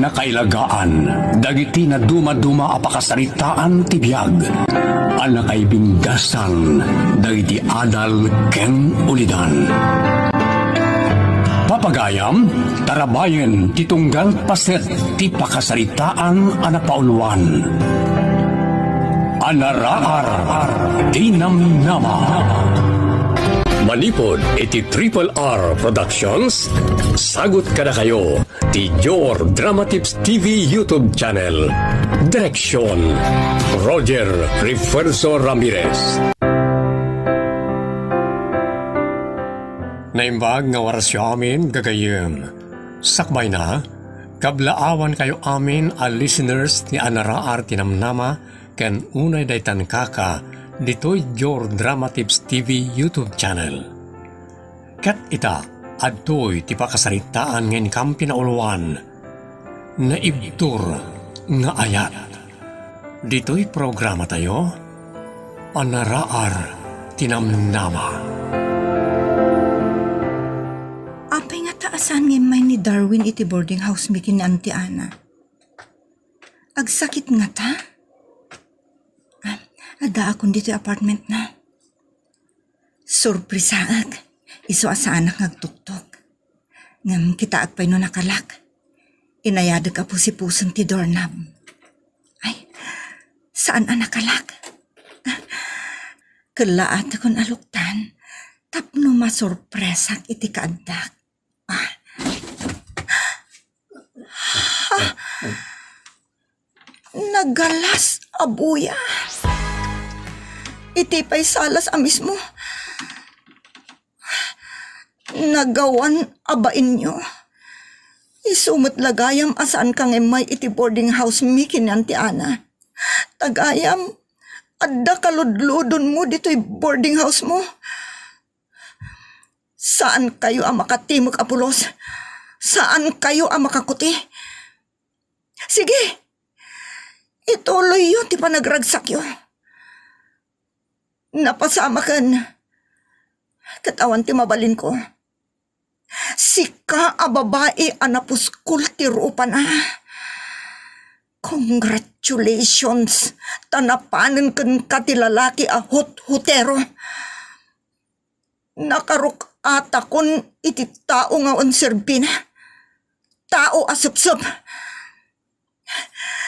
nakailagaan, dagiti na duma-duma apakasaritaan tibiyag, anakay binggasan, dagiti adal ken ulidan. Papagayam, tarabayen, titunggal paset, ti pakasaritaan anapauluan. Anaraar, tinamnama. Manipod iti Triple R Productions. Sagot kada kayo ti Your Drama Tips TV YouTube channel. Direksyon Roger Refuerzo Ramirez. Naimbag nga warasyo amin gagayem. Sakbay na, kablaawan kayo amin a listeners ni Anaraar tinamnama ken unay daytan kaka ditoy Your Drama Tips TV YouTube channel. Kat ita, adtoy ti pakasaritaan ngayon kang pinauluan na ibtur nga ayat. Ditoy programa tayo, Anaraar tinamnama. Apay nga taasan nga may ni Darwin iti boarding house mikin ni Auntie Ana. Agsakit nga ta? Ada akong dito apartment na. Surprisaag. Iso asa anak ngagtuktok. Ngam kita agpay no nakalak. Inayadag ka po si pusong ti doorknob. Ay, saan ang nakalak? Kalaat akong aluktan. Tapno masurpresak iti kaandak. Nagalas abuya. Itipay salas amis mo. Nagawan abain nyo. Isumot lagayam asaan kang emay iti boarding house mikin ni Auntie Ana. Tagayam, adda kaludludon mo dito'y boarding house mo. Saan kayo ang makatimok, Apulos? Saan kayo ang makakuti? Sige, ituloy yun, ti panagragsak yun. Napasama kan. Katawan ti mabalin ko. Sika a babae anapuskul ti rupa na. Congratulations. Tanapanan kan ka ti lalaki a hut-hutero. Nakaruk ata kon iti tao nga onserbina. Tao asupsup.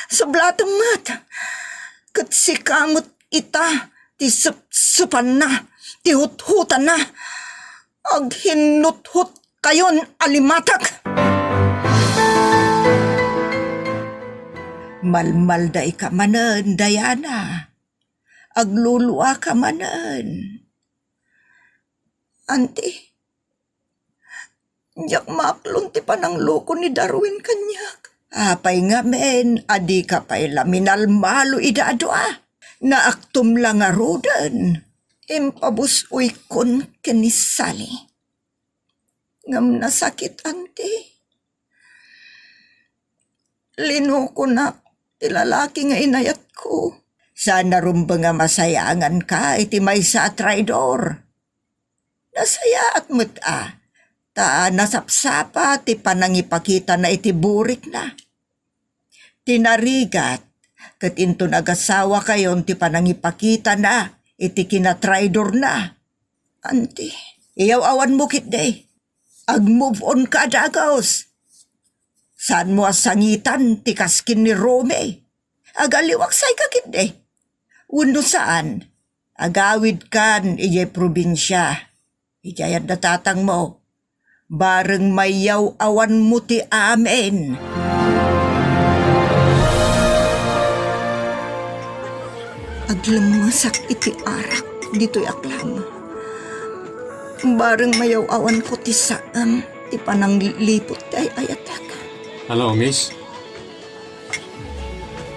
Sablatang mat. Kat sikamot ita. Ti supan na, ti hut-hutan na. Ag hinut-hut kayon alimatak. Malmalday ka manan, Diana. Agluluwa ka manan. Auntie, yak maklon ti panang loko ni Darwin kanyak. Apay nga men, adi ka pa'y laminal malo idado Naaktum lang nga rodan, impabusoy kon kenisali. Ngam nasakit, Auntie. Lino ko na, ilalaki nga inayat ko. Sana rumba nga masayangan ka, iti may sa traidor. Nasaya at muta, ta nasapsapa, ti panangipakita na iti burik na. Tinarigat, kat into nagasawa kayon ti panangipakita na, iti kinatraidor na. Auntie, iyaw awan mo kit day. Ag-move on ka dagaos. Saan mo asangitan ti kaskin ni Rome? Agaliwaksay ka kit day. Uno saan? Agawid kan iyay probinsya. Ijayad na tatang mo. Bareng mayaw awan mo ti amen. Aglamusak iti arak, dito'y aklam. Bareng mayaw awan ko ti saam, ti panang lipot ay ayatak. Hello, miss.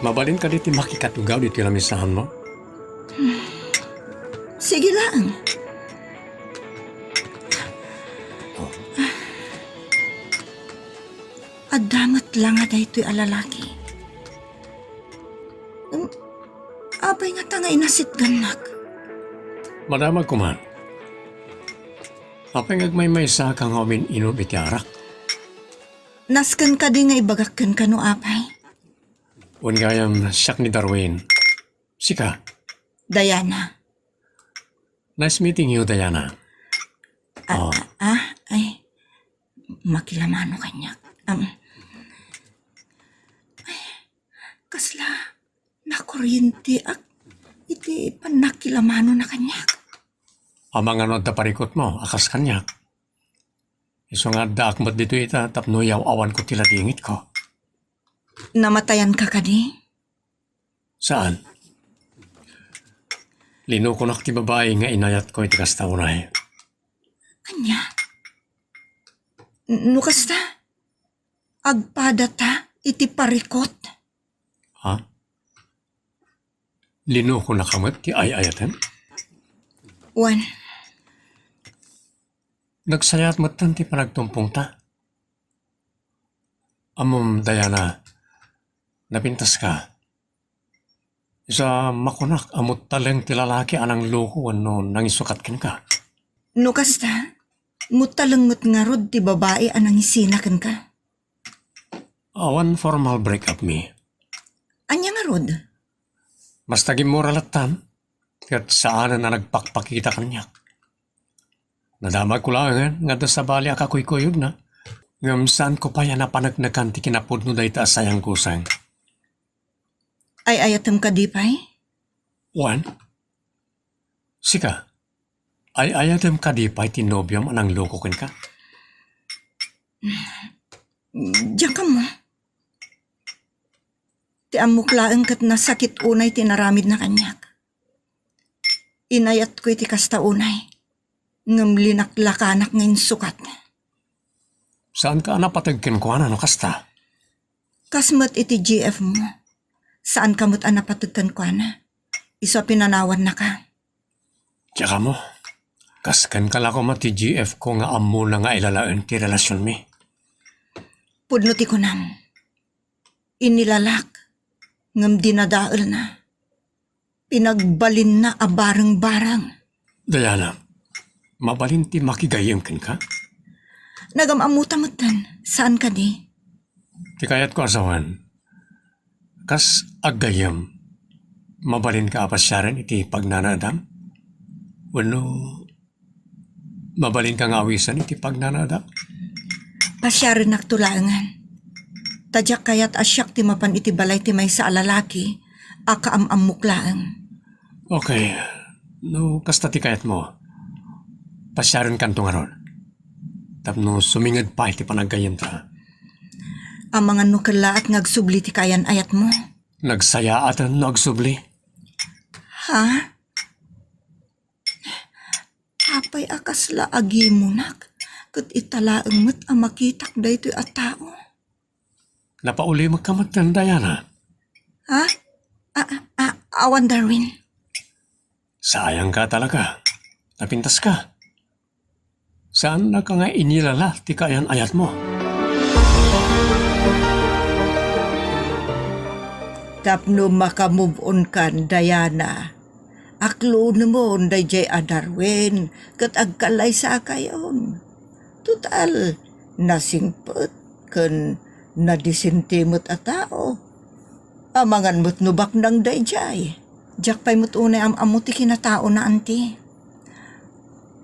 Mabalin ka diti makikatugaw diti lamisahan mo? Sige lang. Adamat lang nga daytoy alalaki. Abay nga tangay nasit ganak. Madamag ko man. Apay ngagmay-may sa kang amin inom iti arak. Nasken ka di nga ibagakken ka no apay. Un gayam siyak ni Darwin. Sika, Diana. nice meeting you, Diana. Ay, makilamano kanya. Kasla, nakuryente iti panakilamano na kanya. Amang ano da parikot mo, akas kanyak. Iso nga daakmat dito ita, tapno yaw awan ko tila dingit ko. Namatayan ka kadi? Saan? Lino ko ti babae nga inayat ko iti kasta unay. Kanya? Nukasta? Agpada ta iti parikot? Ha? Lino ko nakamot ti ay-ayatan? Wan, Nagsayat matan ti panagtumpong ta. Amom, Diana, napintas ka. Isa makunak amot taleng ti lalaki anang loko ano nang isukat ken ka. nukasta? Mutalangot nga rod ti babae anang isinakan ka. Awan formal breakup me. Anya nga rod? Mas tagim moralatan, kat saan na nagpakpakita kanyak. Nadamag ko lang nga da sa bali akakoy kuyog na. Ngam saan ko pa yan napanagnakan ti kinapod no dayta sayang kusang. Ay ayatem ka di pay? Wan? Sika, ay ayatem ka di pa'y tinobyam anang loko ken ka? Diyan ka mo. Ti amuklaan kat nasakit unay tinaramid na kanyak. Inayat ko iti kasta unay. Ngam linaklakanak ngayon sukat. Saan ka napatagken ko ano kasta? Kasmat iti GF mo. Saan kamot anapatagkan ko na? Isa pinanawan na ka. Tsaka mo, kaskan ka lang ko mati GF ko nga amo na nga ilalaan ti relasyon mi. Pudno ti ko nam. Inilalak. Ngam dinadaal na. Pinagbalin na abarang-barang. Diana, mabalin ti makigayem ken ka? Nagamamutamatan. Saan ka di? Ti kayat ko asawan. Kas agayem, mabalin ka apasyaren iti pagnanadam? Wano, mabalin ka ngawisan iti pagnanadam? Pasyarin naktulangan. Tadyak kayat asyak ti mapan iti balay ti may sa alalaki, akaam-ammuklaang. Okay, no kasta ti kayat mo. Pasyaran kanto nga ron. Tapno sumingad pa iti panagayem ta. Ang mga nukala at ngagsubli ti kayan ayat mo. Nagsaya at nagsubli. Ha? Apay akasla agi mo nak, kat italaang mo't ang makitak da ito'y at tao. Napauli magkamatan, Diana. Ha? Awan Darwin. Sayang ka talaga. Napintas ka. Saan na ka nga inilala ti kayan ayat mo? Tapno makamove on kan, Diana. Aklo mo, dayjay Darwin, kat agkalay sa kayon. Total, nasingpot, kan nadisintimot a tao. Amangan mo't nubak ng dayjay. Jak pa'y mo't unay amuti kinatao na anti.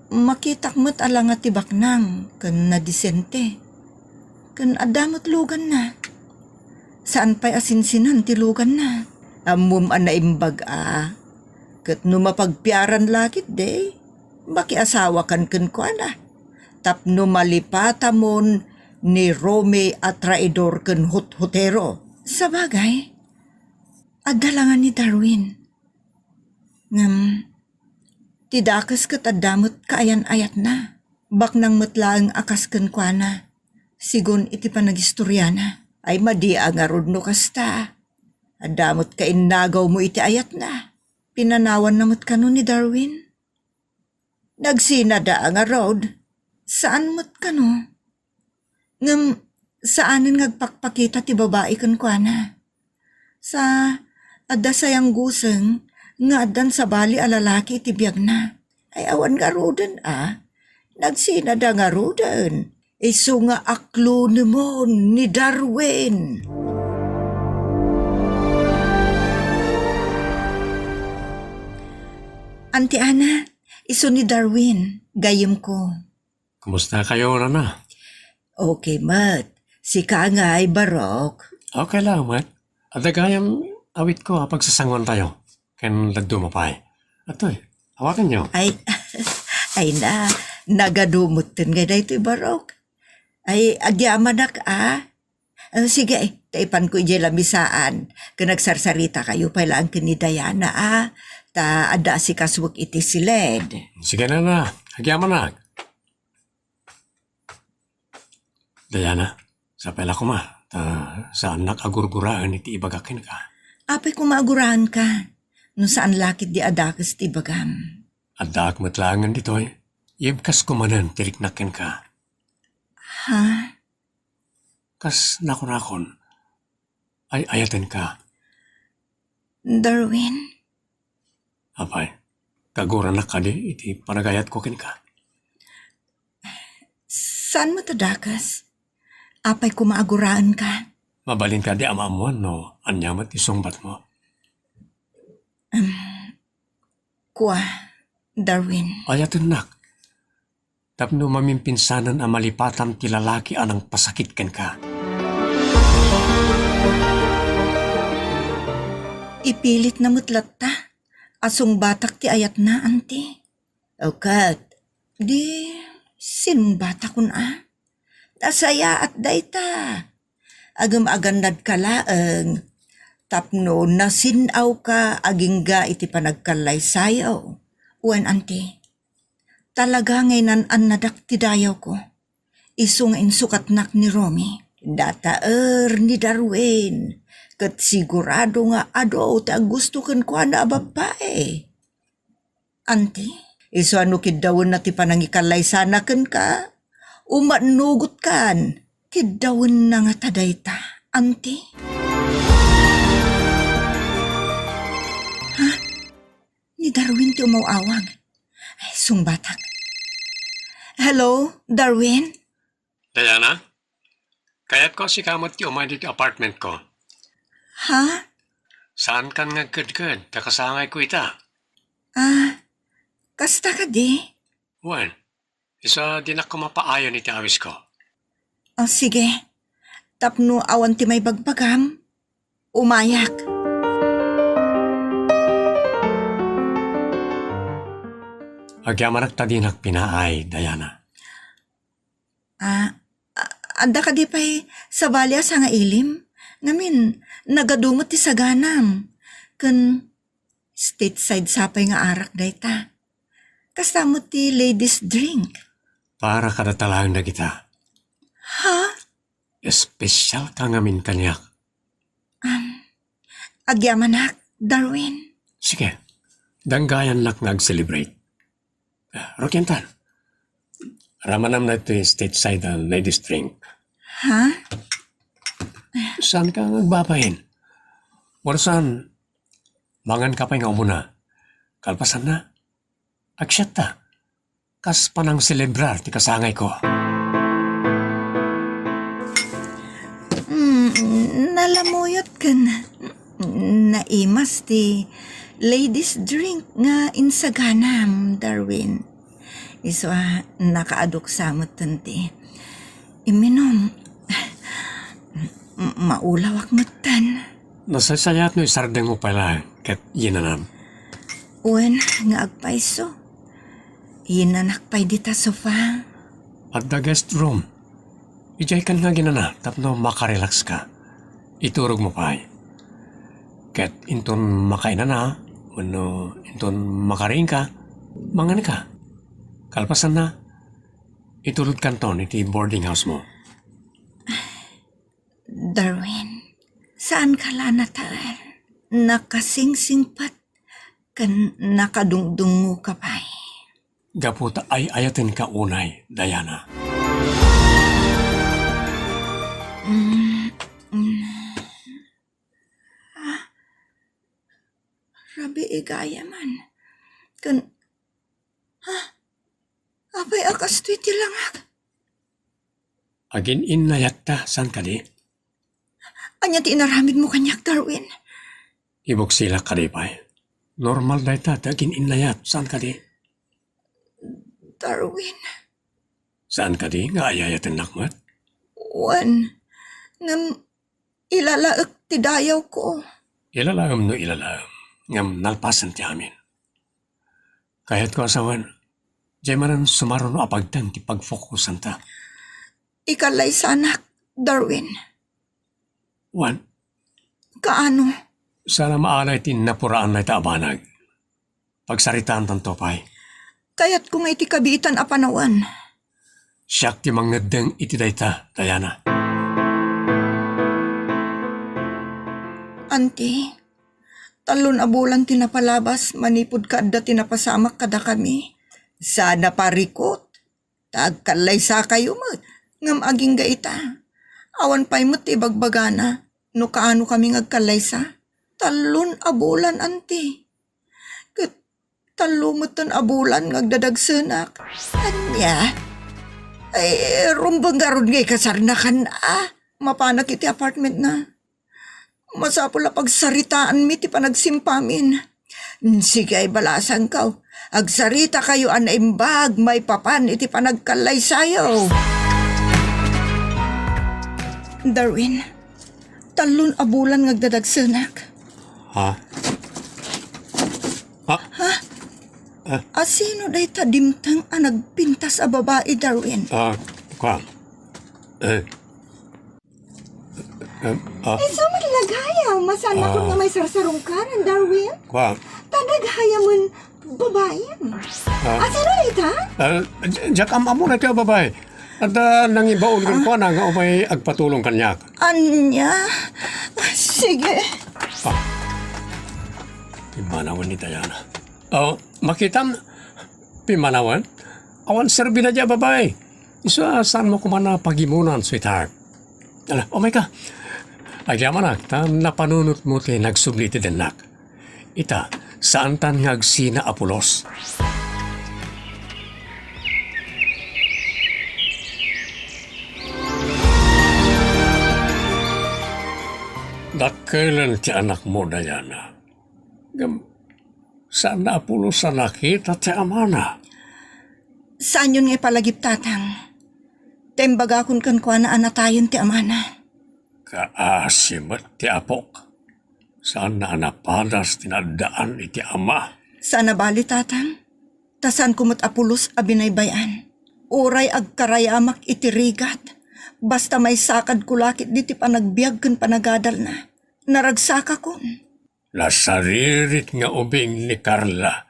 Makitak mo't alang at tibak nang, kan nadisente. Kan adamot lugan na. Saan pa'y asinsinan tilugan na. Amum anaimbag a. Kat numapagpiaran lakit de. Baki asawa kan kwa na. Tapno malipata mon ni Rome at traidor kan hutero. Sa bagay, adalangan ni Darwin. Ngam, tidakas kat adamot kaayan ayat na. Bak nang matlaang akas kan kwa na. Sigun iti panagistorya na. Ay madi ang arod no kasta. Adamot ka inagaw mo iti ayat na. Pinanawan namot ka ni Darwin. Nagsinada ang arod. Saan mo't ka no? Ngam, saanin ngagpakpakita ti babae kan kwa na? Sa adda sayang guseng, nga addan sa bali alalaki iti biyag na. Ay awan nga roden Nagsinada nga roden. Isu nga aklo nimon ni Darwin. Auntie Ana, isu ni Darwin, gayem ko. Kumusta kayo, Nana? Okay, Mat. Si ka nga ay barok. Okay lang, Mat. At nagayam awit ko pagsasangon tayo. Ken laddo mo pa Atoy, hawakan niyo. Ay nagadumot din nga dito barok. Ay, agyamanak sige, taipan ko ije lamisaan. Kanagsarsarita kayo pa lang kini Diana ta ada si kaswag iti siled. Sige na. Hagyaman na. Diana, sa pela ko sa anak agurguraan iti ibagakin ka. Apay kung maagurahan ka, nung saan lakit di adakas ti bagam. Adak matlangan ditoy, ibkas ko manan tiriknakin ka. Ha? Kas nakon ay ayaten ka. Darwin? Apay, kaguran na ka di iti panagayat ko kin ka. Saan mo tadakas? Apay kung maagurahan ka? Mabalin ka di amamuan no, anyamat isungbat mo. Kuwa, Darwin. Ayaten nak. Tapno mamimpinsanan ang malipatam ti lalaki anang pasakit ken ka. Ipilit na mutlat ta. Asong batak ti ayat na, auntie. O kat, di sinong batak kun Nasaya at dayta. Agam-agandad ka laeng. Tapno nasinaw ka agingga iti panagkalay sayaw. Uwan, auntie. Talaga ngayon an nadak ti dayaw ko. Isu nga insukatnak ni Romy. Dataer ni Darwin. Kat sigurado nga ado ta gusto kan ko na babae. Auntie, isu ano kidawon na ti panangikalay sana kan ka. Umanugot kan. Kidawon na nga tadayta, auntie. Ha? Ni Darwin ti umawawag. Ay, sungbatak. Hello, Darwin? Diana, kayat ko si kamot ti umay dito apartment ko. Ha? Saan kan ngagkad-kad, takasangay ko ita? Kasta ka di? Wan, isa din ako mapaayon iti awis ko. O sige, tapno awan ti may bagbagam. Umayak. Agyamanak tadinak pinaay, Diana. Anda ka di pa'y sa balya sa nga ilim? Ngamin, nagadumot ti saganam. Kun stateside sapay nga arak dayta. Kastamot ti ladies drink. Para kadatalang na kita. Ha? Espesyal ka ngamin kanyak. Agyamanak, Darwin. Sige, danggayan lak nag-celebrate. Rokyantan, ramanam na ito yung stateside ladies drink. Ha? Saan ka nagbabahin? Warasan, mangan ka pa nga umuna. Kalpasan na. Agsyat ta. Kas panang celebrar ti kasangay ko. Nalamuyot ka na. Naimas ti ladies drink nga insaganam, Darwin. Iso nakaadok samot tanti. Iminom. Maulawak matan. Nasasayat no isardeng mo pala kat yinanam. Uwan nga agpaiso. Hinanakpay dita sofa. At the guest room. Ijay kan nga ginana tapno makarelax ka. Iturog mo pa. Kat inton makaina na, wano inton makaring ka, mangan ka. Kalpasan na, itulod kanton iti boarding house mo. Darwin, saan ka lanatan? Nakasingsingpat kan nakadungdungo ka pa'y. Gaputa ay ayatin ka unay, Diana. Rabi igaya man. Apay akas ti langak. Agin inayat ta, san ka di? Anya ti inaramid mo kanyak, Darwin. Ibok sila ka di pa'y. Normal na ita, agin inayat, san ka di? Darwin, Saan ka di nga ayayat ang nakmat? wan, ngam ilalaak ti dayaw ko. Ilalaam no ilalaam, ngam nalpasan ti amin. Kahit ko asawan, di manan sumaron no apagtan ti pagfokusan ta. Ikalay sanak, Darwin. Wan, Kaano? sana maalay ti napuraan na ita abanag. Pagsaritaan tanto pa'y, Kayat ko nga iti kabitan a panawan. siyak ti mangnedeng iti dayta, Diana. Auntie, talon a bulan tinapalabas, manipod kada tinapasamak kada kami. Sana parikot. Tagkalay sa kayo mo. Ngam aging gaita. Awan pa'y mo't ibagbagana. No kaano kami ngagkalay sa. Talon a bulan, auntie. Kat talumutan a bulan ngagdadagsanak. Anya? Ay, rumbang garon ngay kasarnakan mapanak iti apartment na. Masapol na pagsaritaan mi ti panagsimpamin. Sige ay balasan ka. Agsarita kayo anaimbag may papan iti panagkalay sayo. Darwin, talon a bulan ngagdadagsanak. Ha? Asino day tadimtang nagpintas a babae, Darwin? Kwa? Isa man lagaya, masana ko nga may sarsarong karan, Darwin. Kwa? Tanaghaya man babayan. Asino ita? Diyak amo na ito, babay. At nangibaon kan ko na nga umay agpatulong kanyak. Anya? Sige. Pimanawan ni Diana. Makitam, pimanawan? Awan serbi na dya, babay. Isa, saan mo kumana pagimunan, sweetheart? Umay ka. Agyaman tam napanunot mo ti nagsubli ti denak. Ita, saan tan ngagsina apulos? Dakailan ti anak mo, Diana? Saan na apulos sa nakita ti amana? Saan yun nga palagip tatang? Tembaga kun kan kwa na anatayon ti amana. Kaasimat ti apok. Saan na anapadas tinadaan iti ama? Saan nabali tatang? Tasan kumot apulos a binaybayan. Uray agkarayamak iti rigat. Basta may sakad kulakit di ti panagbiag kan panagadal na. Naragsaka kun. Nasaririt nga ubing ni Carla.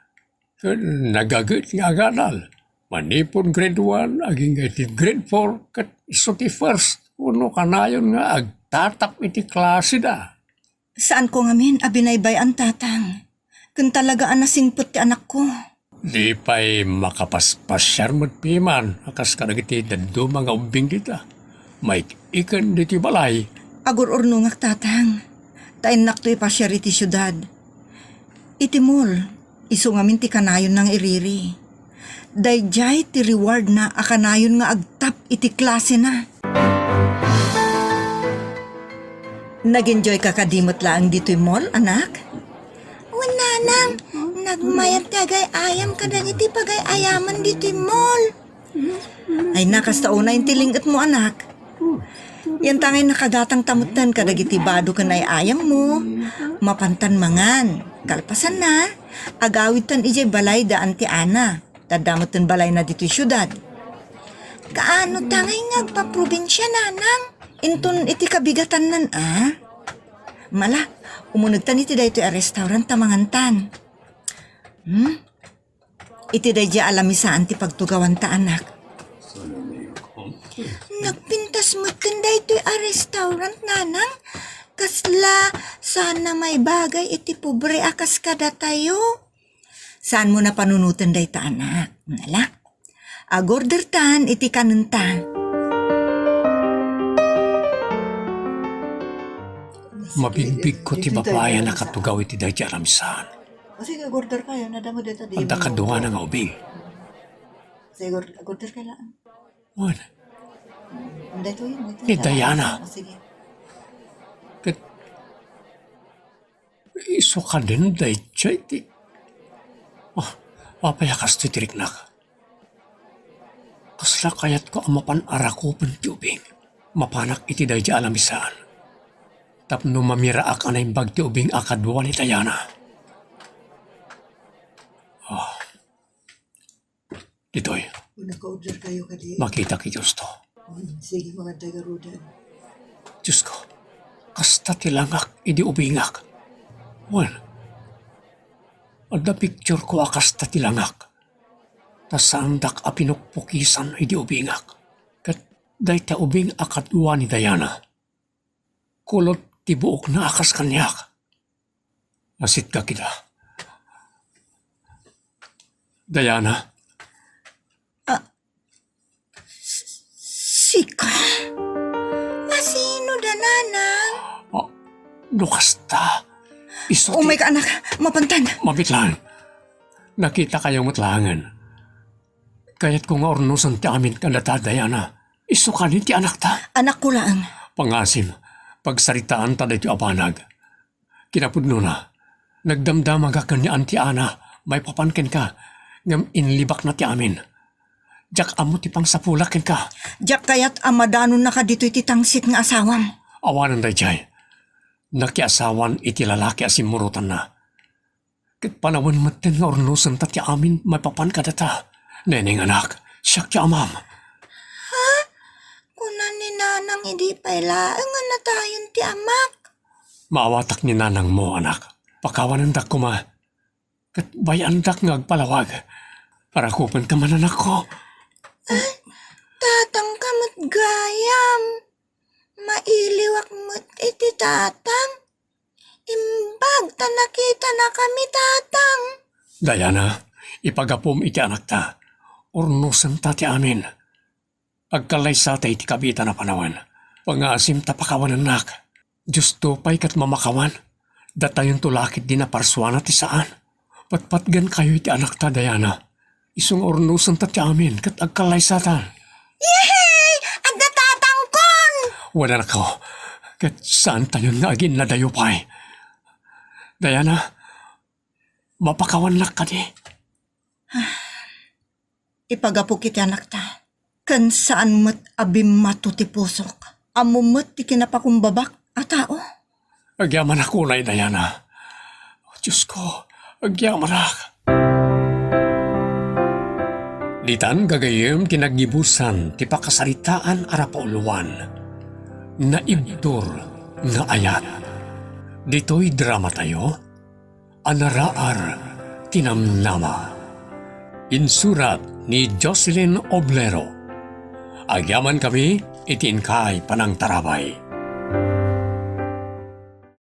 Nagagit nga ganal. Manipon grade 1, aging iti grade 4, kat iso ti first. Uno kanayon nga agtatak iti klase da. Saan ko ngamin abinaybayan tatang? Kun talaga anasingpot ti anak ko. Di pa'y makapaspasyar mo't piman. Akas ka nagiti dadu mga ubing dita. May ikan diti balay. Agur urnungak tatang. Tain nakto'y pasyar iti syudad. Iti mall, iso ngamin ti kanayon ng iriri. Dayjay ti reward na akanayon nga agtap iti klase na. Nag-enjoy ka kadimot lang dito'y mall, anak? Wala nang, nagmayat kagay ayam kadang iti pagay ayaman dito'y mall. Ay nakasta una yung tilingat mo, anak. Yan tangay nakadatang tamutan kadagiti bado ka na ayam mo. Mapantan mangan. Kalpasan na. Agawid tan ijay balay daan ti ana. Tadamot tan balay na dito'y syudad. Kaano tangay ngagpa-probinsya nanang? Inton iti kabigatan nan Mala, umunag tan iti daytoy a restaurant tamangantan. Iti dayja alamisaan ti pagtugawan ta anak. Nagpintas mo tinday ito'y a restaurant, nanang. Kasla, sana may bagay iti pobre akas kada tayo. Saan mo na panunutan day ta, anak? Nala? Agorder tan iti kanunta. Mabigbig ko ti babae na katugaw iti day jaramisan. Sige, agorder kayo. Nadamo dito. Ang dakaduwa na nga ubing. Sige, agorder kayo lang. Wala. ni Diana. Sige. Ket iso ka din day chay ti. Papayakas ti tiriknak. Kasla kayat ko ang mapanara ko pentiubing. Mapanak iti day di alamisaan. Tapno mamiraak anay bagti ubing akadwa ni Diana. Ditoy, Naka-order kayo kadi. makita ki Diyos to. Sige mga tagarudan. Diyos ko, kasta tilangak, idi ubingak. Well, ada picture ko kasta tilangak. Tasandak a pinukpukisan, idi ubingak. Kat day ta ubing akadwa ni Diana. Kulot tibuok na akas kanyak. Masit ka kita. Diana, Sika? Masino da nanang? nukasta. Iso Oh my ka anak, mapantan. mabitlan. Nakita kayong matlangan. Kaya't kung ornusan ti amin kadata, Diana, iso ka ti anak ta. Anak ko lang. Pangasim, pagsaritaan ta dito apanag. Kinapudno na, nagdamdamag ka ni Auntie Ana, may papankin ka, ngam inlibak na ti amin. Jak amo ti pang sapulakin ka, Diyak kayat amadanon na ka dito iti tangsit nga asawam. awanan day jay. Nakiasawan iti lalaki asimurutan na. Kat panawan matin nga ornusan ta ti amin, may papan ka data. Neneng anak, siyak ti amam. Kunan ni nanang hindi pailaangan na tayon ti amak. Maawatak ni nanang mo, anak. Pakawanan dak ko ma. Kat bayan dak nga agpalawag. Para kupan ka man anak ko. Tatang kamot gayam. Mailiwak mo't iti tatang. Imbag ta nakita na kami tatang. Diana, ipagapom iti anak ta. Ornusan ta ti amin. Agkalay sa ta iti kabita na panawan. Pangasim ta pakawan anak. Diyos tupay kat mamakawan. Datayon tulakit din na parswana ti saan. Patpatgan kayo iti anak ta, Diana. Isong ornusan ta ti amin kat agkalay sa ta. Yehey! Agda tatang kon! Wala na ko. Kat saan tayo nga agin na dayo pa'y. Diana, mapakawan lak ka di. Ipagapo kiti anak ta. Kan saan mo't abim mato ti pusok. Amo mo't ti kinapakumbabak a tao. Agyaman ako na, Diana. Diyos ko, agyaman ak. Ditan gagayem kinagibusan ti pakasaritaan arapauluan. Naibdur nga ayat. Dito'y drama tayo. Anaraar tinamnama. Insurat ni Jocelyn Oblero. Agyaman kami itin kay panang tarabay.